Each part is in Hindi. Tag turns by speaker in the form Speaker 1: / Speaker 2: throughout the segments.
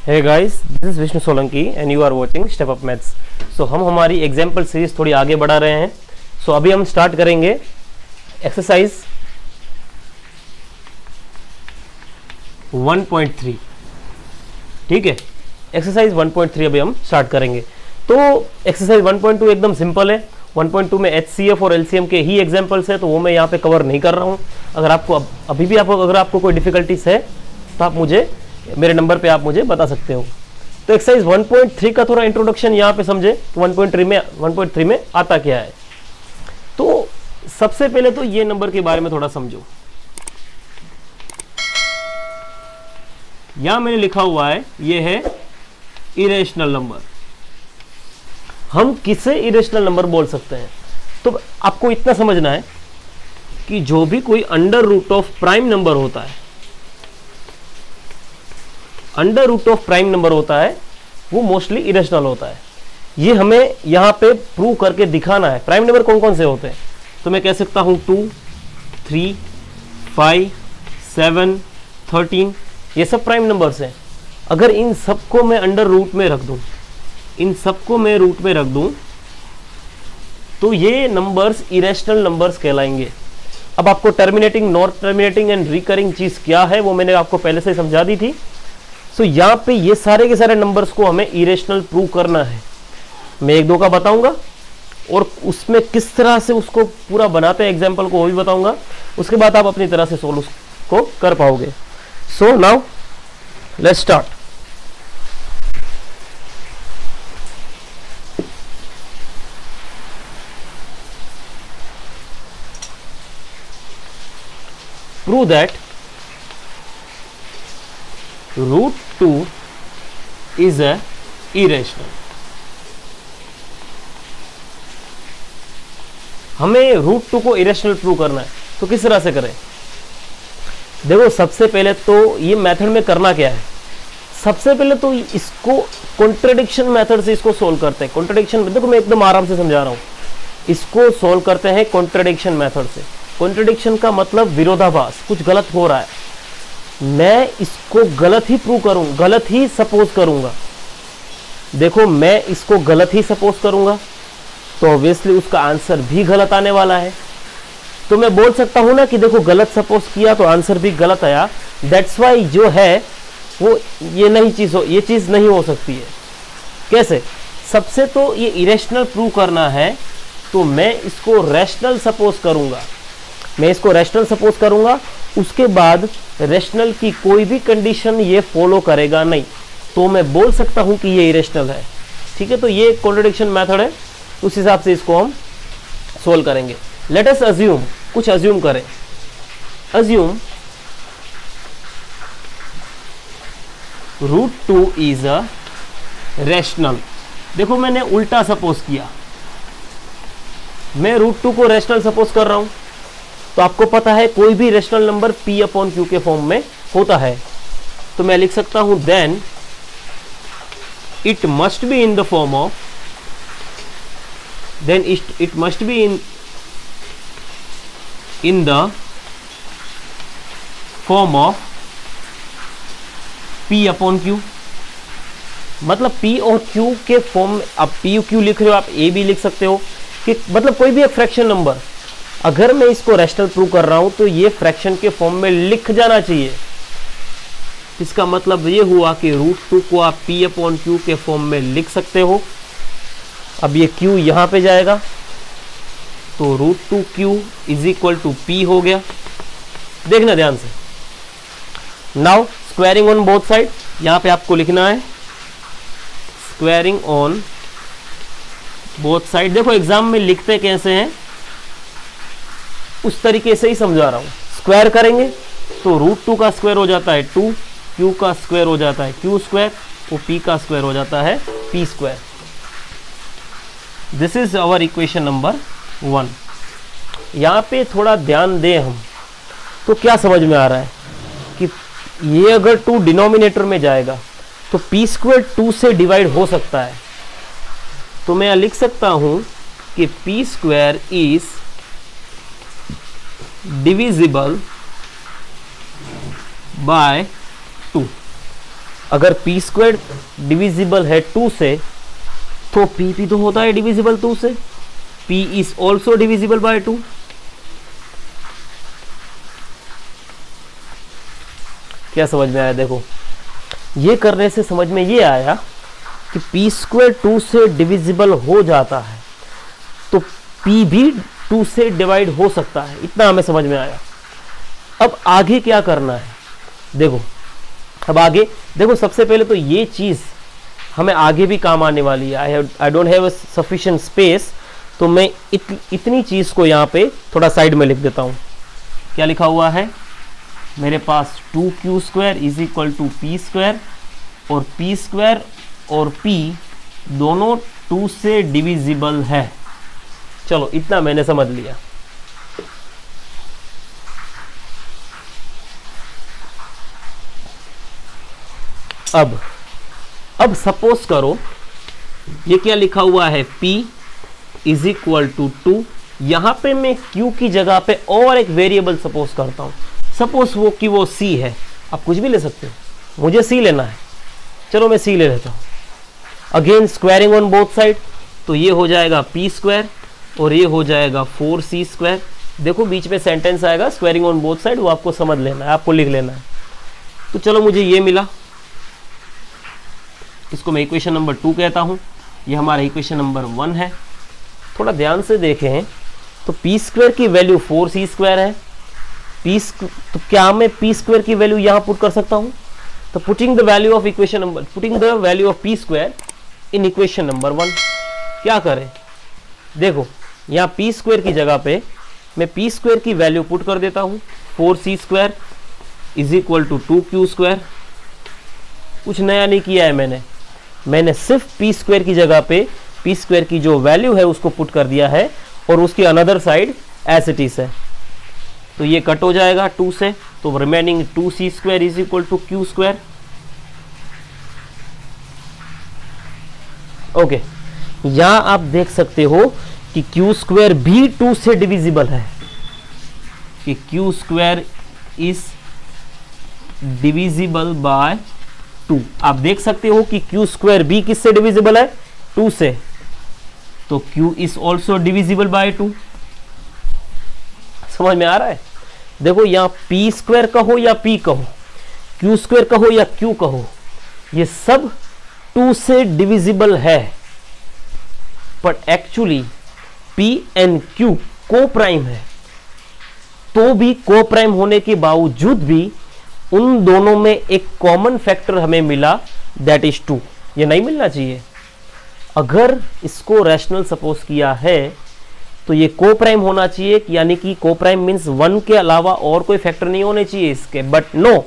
Speaker 1: Hey guys, this is Vishnu Solanki and you are watching step up maths. So हम हमारी एग्जाम्पल सीरीज थोड़ी आगे बढ़ा रहे हैं। सो अभी हम स्टार्ट करेंगे एक्सरसाइज 1.3। ठीक है, एक्सरसाइज 1.3 अभी हम स्टार्ट करेंगे। तो एक्सरसाइज 1.2 एकदम सिंपल है। 1.2 में HCF और LCM के ही एग्जाम्पल्स है, तो वो मैं यहाँ पे कवर नहीं कर रहा हूँ। अगर आपको अभी भी अगर आपको कोई डिफिकल्टीज है तो आप मुझे मेरे नंबर पे आप मुझे बता सकते हो। तो एक्सरसाइज 1.3 का थोड़ा इंट्रोडक्शन यहाँ पे समझे, 1.3 में आता क्या है। तो सबसे पहले तो ये नंबर के बारे में थोड़ा समझो। यहां मैंने लिखा हुआ है, ये है इरेशनल नंबर। हम किसे इरेशनल नंबर बोल सकते हैं? तो आपको इतना समझना है कि जो भी कोई under root of prime number होता है, under root of prime number होता है, वो मोस्टली इरेशनल होता है। ये हमें यहां पे प्रूव करके दिखाना है। प्राइम नंबर कौन कौन से होते हैं? तो मैं कह सकता हूं 2, 3, 5, 7, 13, ये सब प्राइम नंबर्स हैं। अगर इन सबको मैं अंडर रूट में रख दूं, इन सबको मैं रूट में रख दूं, तो ये नंबर्स इरेशनल नंबर्स कहलाएंगे। अब आपको terminating, not terminating and recurring चीज क्या है वो मैंने आपको पहले से समझा दी थी। सो यहाँ पे ये सारे के सारे नंबर्स को हमें इरेशनल प्रूव करना है। मैं एक दो का बताऊंगा और उसमें किस तरह से उसको पूरा बनाते हैं एग्जाम्पल को वो भी बताऊंगा। उसके बाद आप अपनी तरह से सोल्व उसको कर पाओगे। So now let's start. Prove that √2 is a irrational। हमें √2 को इरेशनल प्रूव करना है, तो किस तरह से करें? देखो, सबसे पहले तो ये मेथड में करना क्या है। सबसे पहले तो इसको कॉन्ट्रडिक्शन मेथड से इसको सोल्व करते हैं। कॉन्ट्रडिक्शन, देखो मैं एकदम आराम से समझा रहा हूं। इसको सोल्व करते हैं कॉन्ट्रडिक्शन मेथड से। कॉन्ट्रडिक्शन का मतलब विरोधाभास, कुछ गलत हो रहा है, मैं इसको गलत ही प्रूव करूंगा, गलत ही सपोज करूंगा। देखो, मैं इसको गलत ही सपोज करूंगा तो ऑब्वियसली उसका आंसर भी गलत आने वाला है। तो मैं बोल सकता हूं ना कि देखो, गलत सपोज किया तो आंसर भी गलत आया। दैट्स वाई जो है वो ये नहीं चीज हो, ये चीज नहीं हो सकती है। कैसे? सबसे तो ये इरेशनल प्रूव करना है, तो मैं इसको रैशनल सपोज करूंगा। मैं इसको रैशनल सपोज करूंगा, उसके बाद रैशनल की कोई भी कंडीशन ये फॉलो करेगा नहीं, तो मैं बोल सकता हूं कि ये इरेशनल है। ठीक है, तो ये कॉन्ट्रडिक्शन मेथड है, उस हिसाब से इसको हम सोल्व करेंगे। लेट अस अज्यूम, कुछ अज्यूम करें। Assume √2 is a rational. देखो, मैंने उल्टा सपोज किया, मैं √2 को रैशनल सपोज कर रहा हूं। तो आपको पता है कोई भी रैशनल नंबर P/Q के फॉर्म में होता है, तो मैं लिख सकता हूं then it must be in the form of, then it must be in the form of P/Q। मतलब P और Q के फॉर्म, आप P/Q लिख रहे हो, आप A भी लिख सकते हो, कि मतलब कोई भी एक फ्रैक्शन नंबर, अगर मैं इसको रैशनल प्रूव कर रहा हूं तो ये फ्रैक्शन के फॉर्म में लिख जाना चाहिए। इसका मतलब ये हुआ कि √2 को आप P/Q के फॉर्म में लिख सकते हो। अब ये Q यहां पे जाएगा, तो √2Q = P हो गया। देखना ध्यान से। Now squaring on both side, यहां पे आपको लिखना है स्क्वायरिंग ऑन बोथ साइड। देखो, एग्जाम में लिखते कैसे हैं उस तरीके से ही समझा रहा हूं। स्क्वायर करेंगे तो √2 का स्क्वायर हो जाता है 2, Q का स्क्वायर हो जाता है Q स्क्वायर, और P का स्क्वायर हो जाता है P square. This is our equation number 1। यहां पे थोड़ा ध्यान दें हम, तो क्या समझ में आ रहा है कि ये अगर 2 डिनोमिनेटर में जाएगा तो P² 2 से डिवाइड हो सकता है। तो मैं लिख सकता हूं कि P² इज divisible by 2। अगर पी स्क्वायर डिविजिबल है 2 से तो पी भी तो होता है डिविजिबल 2 से, P is also divisible by 2। क्या समझ में आया? देखो ये करने से समझ में ये आया कि पी स्क्वायर 2 से डिविजिबल हो जाता है तो पी भी 2 से डिवाइड हो सकता है, इतना हमें समझ में आया। अब आगे क्या करना है देखो, अब आगे देखो, सबसे पहले तो ये चीज हमें आगे भी काम आने वाली है। I don't have sufficient space, तो मैं इतनी चीज को यहाँ पे थोड़ा साइड में लिख देता हूँ। क्या लिखा हुआ है मेरे पास? 2q square is equal to P square, और पी स्क्वायर और पी दोनों 2 से डिविजिबल है। चलो इतना मैंने समझ लिया। अब सपोज करो ये क्या लिखा हुआ है, p इज इक्वल टू 2। यहां पे मैं q की जगह पे और एक वेरिएबल सपोज करता हूं, सपोज वो कि वो c है। आप कुछ भी ले सकते हो, मुझे c लेना है, चलो मैं c ले लेता हूं। Again squaring on both side, तो ये हो जाएगा p स्क्वायर और ये हो जाएगा 4c स्क्वायर। देखो बीच में सेंटेंस आएगा स्क्वायरिंग ऑन बोथ साइड, वो आपको समझ लेना है, आपको लिख लेना है। तो चलो मुझे ये मिला, इसको मैं इक्वेशन नंबर 2 कहता हूं, ये हमारा इक्वेशन नंबर 1 है। थोड़ा ध्यान से देखें तो पी स्क्वायर की वैल्यू 4c स्क्वायर है, तो क्या मैं पी स्क्वायर की वैल्यू यहां पुट कर सकता हूं? तो putting the value of P square in equation number 1, क्या करें? देखो यहाँ पी स्क्वायर की जगह पे मैं पी स्क्वायर की वैल्यू पुट कर देता हूँ, 4c square is equal to 2q square. कुछ नया नहीं किया है मैंने सिर्फ पी स्क्वायर की जगह पे पी स्क्वायर की जो वैल्यू है उसको पुट कर दिया है, और उसकी another side as it is है। तो ये कट हो जाएगा 2 से, तो remaining 2c square is equal to q square. Okay, यहां आप देख सकते हो कि q स्क्वायर भी 2 से डिविजिबल है, कि q square is divisible by 2। आप देख सकते हो कि q स्क्वायर भी किससे डिविजिबल है? 2 से, तो q is also divisible by 2। समझ में आ रहा है? देखो यहां p स्क्वायर कहो या p कहो, q स्क्वायर कहो या q कहो, ये सब 2 से डिविजिबल है। But actually p and q को प्राइम है, तो भी को प्राइम होने के बावजूद भी उन दोनों में एक कॉमन फैक्टर हमें मिला, दैट इज 2। ये नहीं मिलना चाहिए। अगर इसको रैशनल सपोज किया है तो ये को प्राइम होना चाहिए, यानी कि को प्राइम मीन्स 1 के अलावा और कोई फैक्टर नहीं होने चाहिए इसके, बट नो,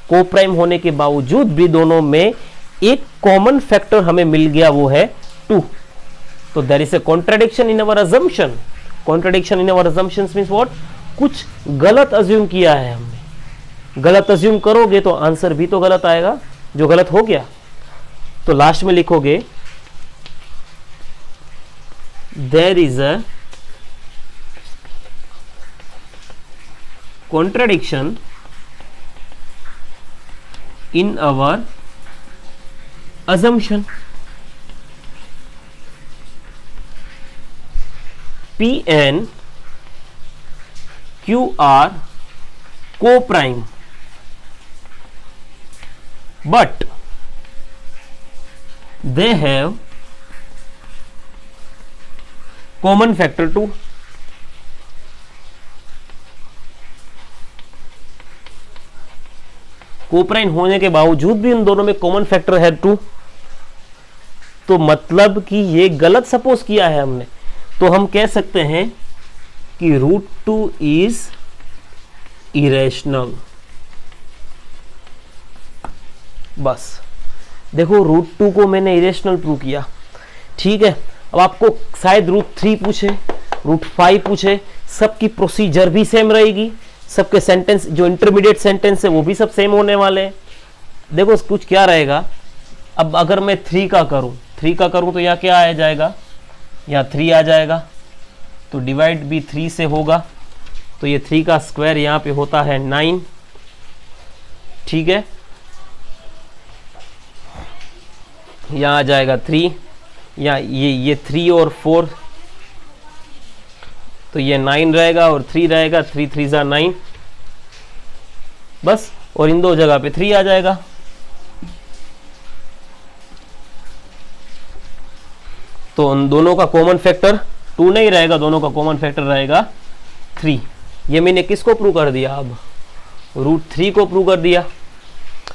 Speaker 1: को प्राइम होने के बावजूद भी दोनों में एक कॉमन फैक्टर हमें मिल गया, वो है 2। तो there is a contradiction in our assumption. Contradiction in our assumptions means what? कुछ गलत अज्यूम किया है हमने। गलत अज्यूम करोगे तो आंसर भी तो गलत आएगा, जो गलत हो गया। तो लास्ट में लिखोगे there is a contradiction in our assumption। P and Q are co-prime, but they have common factor 2। कोप्राइन होने के बावजूद भी उन दोनों में कॉमन फैक्टर है 2। तो मतलब कि ये गलत सपोज किया है हमने, तो हम कह सकते हैं कि √2 इज इरेशनल। बस देखो √2 को मैंने इरेशनल प्रूव किया, ठीक है। अब आपको शायद √3 पूछे, √5 पूछे, सबकी प्रोसीजर भी सेम रहेगी, सबके सेंटेंस जो इंटरमीडिएट सेंटेंस है वो भी सब सेम होने वाले हैं। देखो कुछ क्या रहेगा, अब अगर मैं 3 का करूं तो यहाँ क्या आ जाएगा, यहाँ 3 आ जाएगा, तो डिवाइड भी 3 से होगा, तो ये 3 का स्क्वायर यहाँ पे होता है 9, ठीक है। यहाँ आ जाएगा 3, या ये 3 और 4, तो ये 9 रहेगा और 3 रहेगा, 3 3 जा 9 बस, और इन दो जगह पे 3 आ जाएगा। तो उन दोनों का कॉमन फैक्टर 2 नहीं रहेगा, दोनों का कॉमन फैक्टर रहेगा 3। ये मैंने किसको प्रूव कर दिया, अब √3 को प्रूव कर दिया।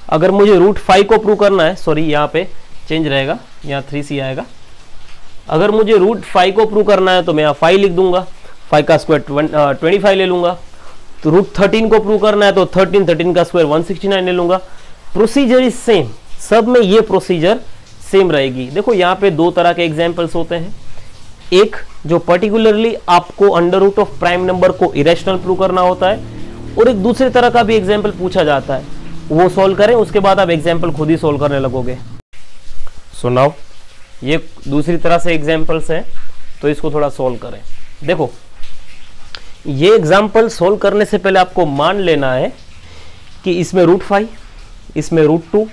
Speaker 1: अगर मुझे √5 को प्रूव करना है, सॉरी यहाँ पे चेंज रहेगा, यहाँ 3c आएगा। अगर मुझे √5 को प्रूव करना है तो मैं यहाँ 5 लिख दूंगा, 5 का स्क्वायर 25 ले लूंगा। तो √13 को प्रूव करना है तो 13 का स्क्वायर 169 ले लूंगा। प्रोसीजर इज सेम, सब में ये प्रोसीजर सेम रहेगी। देखो यहाँ पे दो तरह के एग्जाम्पल्स होते हैं, एक जो पर्टिकुलरली आपको under root of prime number को इरेशनल प्रूव करना होता है, और एक दूसरे तरह का भी एग्जाम्पल पूछा जाता है, वो सॉल्व करें, उसके बाद आप एग्जाम्पल खुद ही सॉल्व करने लगोगे। सो नाउ ये दूसरी तरह से एग्जाम्पल्स हैं, तो इसको थोड़ा सॉल्व करें। देखो ये एग्जाम्पल सॉल्व करने से पहले आपको मान लेना है कि इसमें √5, इसमें √2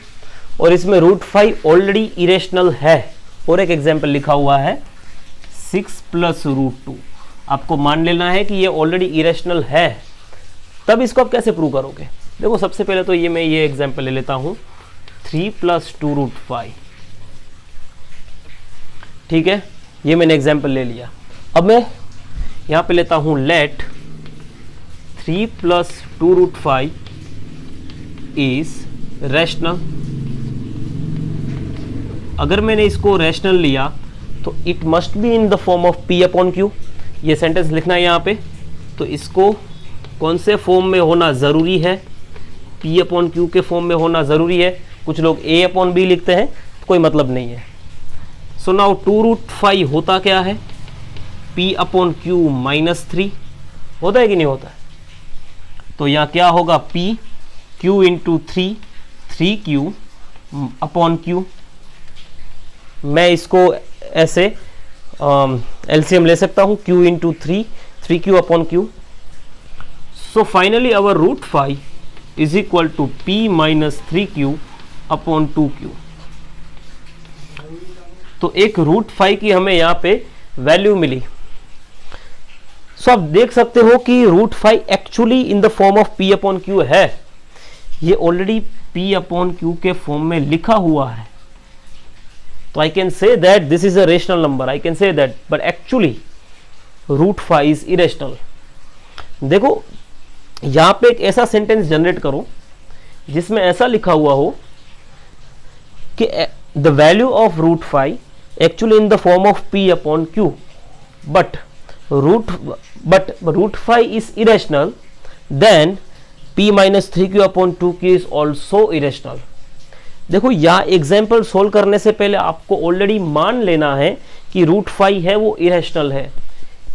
Speaker 1: और इसमें √5 ऑलरेडी इरेशनल है, और एक एग्जाम्पल लिखा हुआ है 6 + √2। आपको मान लेना है कि ये ऑलरेडी इरेशनल है, तब इसको आप कैसे प्रूव करोगे। देखो सबसे पहले तो मैं ये एग्जाम्पल ले लेता हूं 3 + 2 √5, ठीक है, ये मैंने एग्जाम्पल ले लिया। अब मैं यहां पे लेता हूं लेट 3 + 2 √5 इज रैशनल। अगर मैंने इसको रैशनल लिया तो it must be in the form of P/Q। ये सेंटेंस लिखना है यहाँ पे, तो इसको कौन से फॉर्म में होना ज़रूरी है, P/Q के फॉर्म में होना ज़रूरी है। कुछ लोग A/B लिखते हैं, कोई मतलब नहीं है। सो नाउ 2 √5 होता क्या है, P/Q -3 होता है कि नहीं होता है। तो यहाँ क्या होगा, Q × 3, 3Q/Q। मैं इसको ऐसे LCM ले सकता हूँ, Q × 3, 3Q/Q। So finally our √5 is equal to P - 3Q/2Q। तो एक √5 की हमें यहाँ पे वैल्यू मिली। सो आप देख सकते हो कि √5 actually in the form of P/Q है, ये ऑलरेडी P/Q के फॉर्म में लिखा हुआ है। तो I can say that this is a rational number, I can say that, but actually √5 is irrational. देखो यहां पे एक ऐसा सेंटेंस जनरेट करो जिसमें ऐसा लिखा हुआ हो कि the value of √5 actually in the form of P/Q, but √5 is irrational, then P - 3Q/2Q is also irrational. देखो यहाँ एग्जाम्पल सोल्व करने से पहले आपको ऑलरेडी मान लेना है कि √5 है वो इरेशनल है।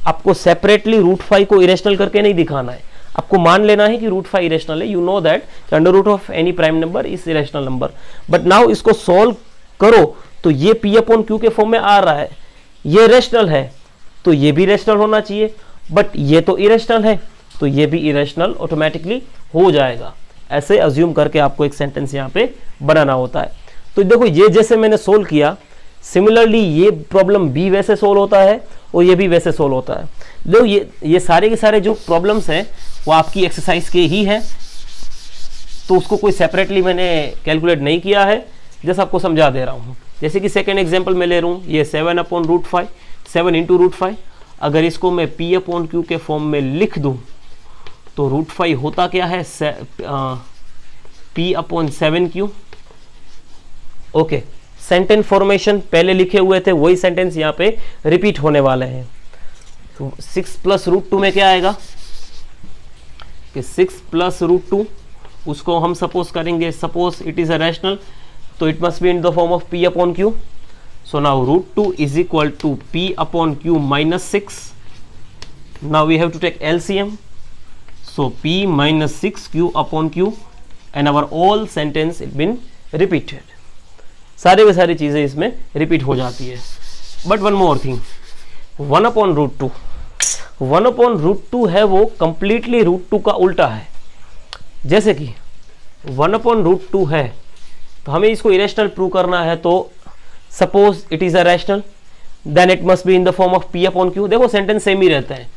Speaker 1: आपको सेपरेटली √5 को इरेशनल करके नहीं दिखाना है, आपको मान लेना है कि √5 इरेशनल है। You know that under root of any prime number is irrational number. But now इसको सोल्व करो तो ये P/Q के फॉर्म में आ रहा है, ये रेशनल है, तो ये भी रेशनल होना चाहिए, बट ये तो इरेशनल है, तो ये भी इरेशनल ऑटोमेटिकली हो जाएगा। ऐसे अज्यूम करके आपको एक सेंटेंस यहाँ पे बनाना होता है। तो देखो ये जैसे मैंने सोल्व किया, सिमिलरली ये प्रॉब्लम भी वैसे सोल्व होता है और ये भी वैसे सोल्व होता है। देखो ये सारे के सारे जो प्रॉब्लम्स हैं वो आपकी एक्सरसाइज के ही हैं, तो उसको कोई सेपरेटली मैंने कैलकुलेट नहीं किया है, जैसे आपको समझा दे रहा हूँ। जैसे कि सेकेंड एग्जाम्पल मैं ले रहा हूँ, ये 7/√5, 7 × √5। अगर इसको मैं P/Q के फॉर्म में लिख दूँ तो √5 होता क्या है, P/7Q। ओके, सेंटेंस फॉर्मेशन पहले लिखे हुए थे वही सेंटेंस यहाँ पे रिपीट होने वाले हैं। तो 6 + √2 में क्या आएगा कि 6 + √2, उसको हम सपोज करेंगे, suppose it is a rational, तो it must be in the form of P/Q। So now √2 is equal to P/Q -6। Now we have to take LCM। So P - 6Q/Q and our all sentence it been repeated। सारे वे सारी चीजें इसमें रिपीट हो जाती है। बट वन मोर थिंग, 1/√2, 1/√2 है वो कंप्लीटली √2 का उल्टा है। जैसे कि 1/√2 है तो हमें इसको इरेशनल प्रूव करना है, तो suppose it is a rational, then it must be in the form of P upon Q। देखो सेंटेंस सेम ही रहता है,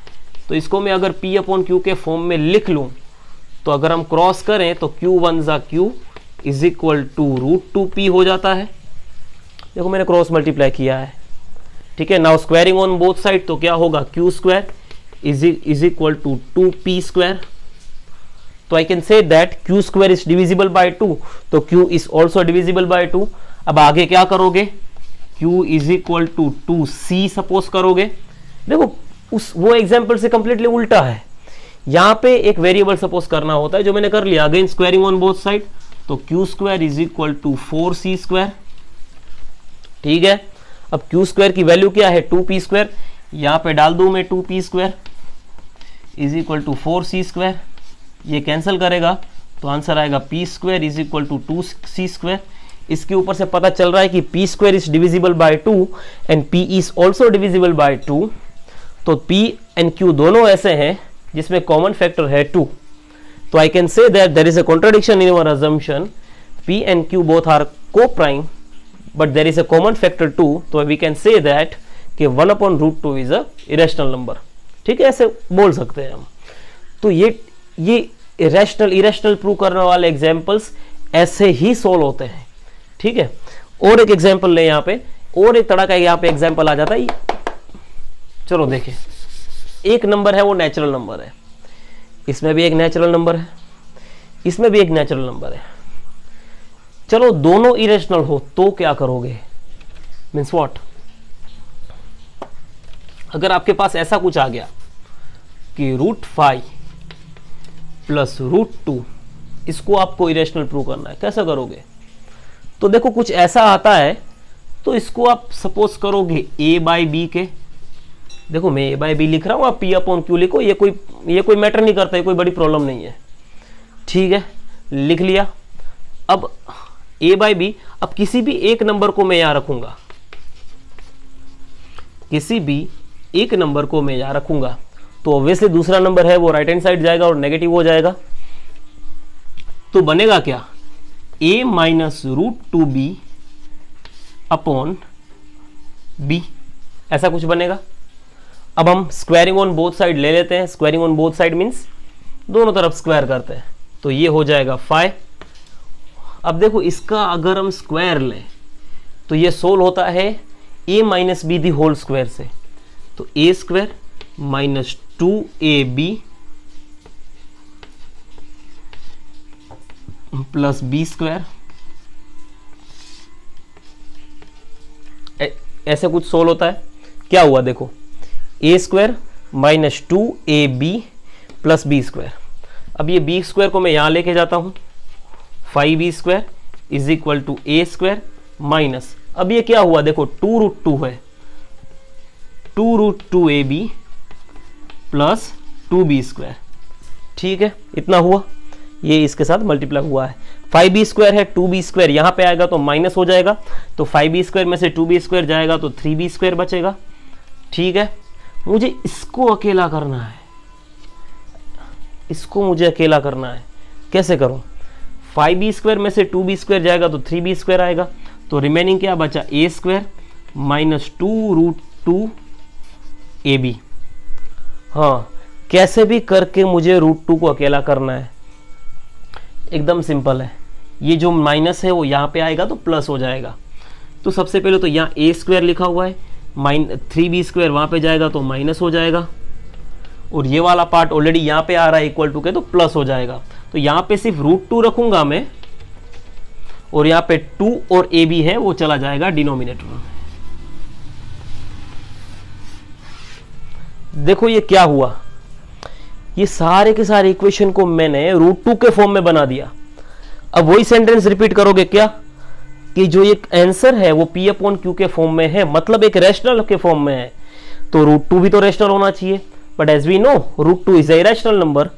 Speaker 1: तो इसको मैं अगर P अपॉन Q के फॉर्म में लिख लूं, तो अगर हम क्रॉस करें तो Q1 ज़ा Q is equal to √2P हो जाता है। देखो मैंने क्रॉस मल्टीप्लाई किया है, ठीक है। Now squaring on both side, तो क्या होगा, Q square is equal to 2P square. तो I can say that Q square is divisible by 2, तो Q is also divisible by 2। अब आगे क्या करोगे, Q is equal to 2C suppose करोगे। देखो वो एग्जाम्पल से कंप्लीटली उल्टा है, यहां पे एक वेरिएबल सपोज करना होता है, जो मैंने कर लिया। Again squaring on both side, तो Q square is equal to 4C square, ठीक है। अब Q स्क्वायर की वैल्यू क्या है, 2P स्क्वायर, यहां पे डाल दूं मैं 2P square is equal to 4C square, ये कैंसिल करेगा तो आंसर आएगा P square is equal to 2C square. इसके ऊपर से पता चल रहा है कि P square is divisible by 2 and P is also divisible by 2। तो P एंड Q दोनों ऐसे हैं जिसमें कॉमन फैक्टर है 2। तो I can say that there is a contradiction in our assumption, P and Q both are co-prime but there is a common factor 2, तो we can say that कि 1 upon √2 is a irrational number, ठीक है, ऐसे बोल सकते हैं हम। तो ये इरेशनल प्रूव करने वाले एग्जांपल्स ऐसे ही सोल्व होते हैं, ठीक है। और एक एग्जांपल ले यहाँ पे, और एक तरह का यहाँ पे एग्जांपल आ जाता है। चलो देखें, एक नंबर है वो नेचुरल नंबर है, इसमें भी एक नेचुरल नंबर है, इसमें भी एक नेचुरल नंबर है। चलो दोनों इरेशनल हो तो क्या करोगे, मीन्स व्हाट, अगर आपके पास ऐसा कुछ आ गया कि √5 प्लस √2, इसको आपको इरेशनल प्रूव करना है, कैसे करोगे। तो देखो कुछ ऐसा आता है, तो इसको आप सपोज करोगे A बाई बी के। देखो मैं A बाई बी लिख रहा हूं, आप P अपॉन Q लिखो, ये कोई मैटर नहीं करता, ये कोई बड़ी प्रॉब्लम नहीं है, ठीक है, लिख लिया। अब A बाई बी, अब किसी भी एक नंबर को मैं यहां रखूंगा, किसी भी एक नंबर को मैं यहां रखूंगा, तो ऑब्वियसली दूसरा नंबर है वो राइट हैंड साइड जाएगा और नेगेटिव हो जाएगा। तो बनेगा क्या, A minus √2B upon B, ऐसा कुछ बनेगा। अब हम स्क्वायरिंग ऑन बोथ साइड ले लेते हैं, squaring on both side means दोनों तरफ स्क्वायर करते हैं, तो ये हो जाएगा 5। अब देखो इसका अगर हम स्क्वायर लें तो ये सोल्व होता है A minus B the whole square से, तो A square minus 2AB plus B square, ऐसे कुछ सोल्व होता है। क्या हुआ देखो, A square minus 2AB plus B square. अब ये B स्क्वायर को मैं यहां लेके जाता हूं, 5B square is equal to A square minus, अब ये क्या हुआ देखो 2√2 है, 2√2AB प्लस 2B स्क्वायर, ठीक है, इतना हुआ, ये इसके साथ मल्टीप्लाई हुआ है। 5B स्क्वायर है, 2B स्क्वायर यहां पे आएगा तो माइनस हो जाएगा, तो 5B स्क्वायर में से 2B स्क्वायर जाएगा तो 3B स्क्वायर बचेगा, ठीक है। मुझे इसको अकेला करना है, इसको मुझे अकेला करना है, कैसे करूं, 5B स्क्वायर में से 2B स्क्वायर जाएगा तो 3B स्क्वायर आएगा, तो रिमेनिंग क्या बचा, A स्क्वायर माइनस 2√2AB। हाँ, कैसे भी करके मुझे √2 को अकेला करना है, एकदम सिंपल है, ये जो माइनस है वो यहाँ पे आएगा तो प्लस हो जाएगा। तो सबसे पहले तो यहाँ A स्क्वायर लिखा हुआ है, 3B स्क्वायर वहाँ पे जाएगा तो माइनस हो जाएगा, और ये वाला पार्ट ऑलरेडी यहाँ पे आ रहा है इक्वल टू के, तो प्लस हो जाएगा। तो यहाँ पे सिर्फ √2 रखूंगा मैं, और यहाँ पे 2 और AB है वो चला जाएगा डिनोमिनेटर में। देखो ये क्या हुआ, ये सारे के सारे इक्वेशन को मैंने √2 के फॉर्म में बना दिया। अब वही सेंटेंस रिपीट करोगे क्या, कि जो एक आंसर है वो P अपॉन Q के फॉर्म में है, मतलब एक रैशनल के फॉर्म में है, तो √2 भी तो रैशनल होना चाहिए, but as we know √2 is a irrational number,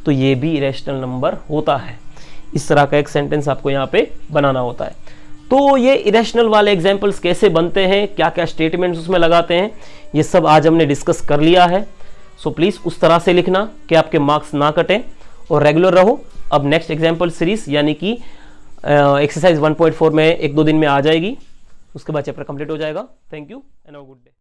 Speaker 1: तो ये भी इरेशनल नंबर होता है। इस तरह का एक सेंटेंस आपको यहाँ पे बनाना होता है। तो ये इरेशनल वाले एग्जाम्पल्स कैसे बनते हैं, क्या क्या स्टेटमेंट्स उसमें लगाते हैं, ये सब आज हमने डिस्कस कर लिया है। सो प्लीज़ उस तरह से लिखना कि आपके मार्क्स ना कटें और रेगुलर रहो। अब नेक्स्ट एग्जाम्पल सीरीज यानी कि एक्सरसाइज 1.4 में 1-2 दिन में आ जाएगी। उसके बाद चैप्टर कंप्लीट हो जाएगा। Thank you and have a good day.